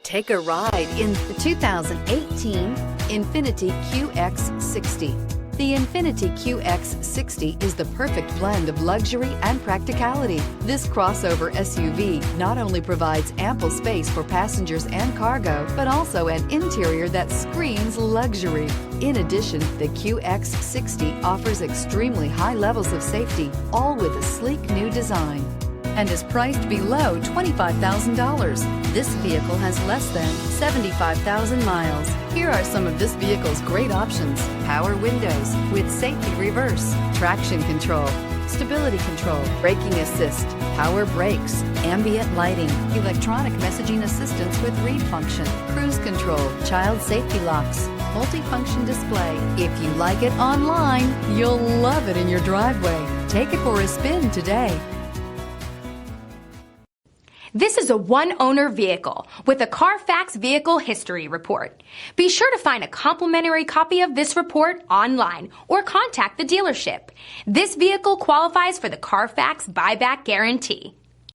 Take a ride in the 2018 Infiniti Qx60. The Infiniti Qx60 is the perfect blend of luxury and practicality. This crossover SUV not only provides ample space for passengers and cargo, but also an interior that screams luxury. In addition, the Qx60 offers extremely high levels of safety, all with a sleek new design, and is priced below $25,000. This vehicle has less than 75,000 miles. Here are some of this vehicle's great options: power windows with safety reverse, traction control, stability control, braking assist, power brakes, ambient lighting, electronic messaging assistance with read function, cruise control, child safety locks, multifunction display. If you like it online, you'll love it in your driveway. Take it for a spin today. This is a one-owner vehicle with a Carfax Vehicle History Report. Be sure to find a complimentary copy of this report online or contact the dealership. This vehicle qualifies for the Carfax Buyback Guarantee.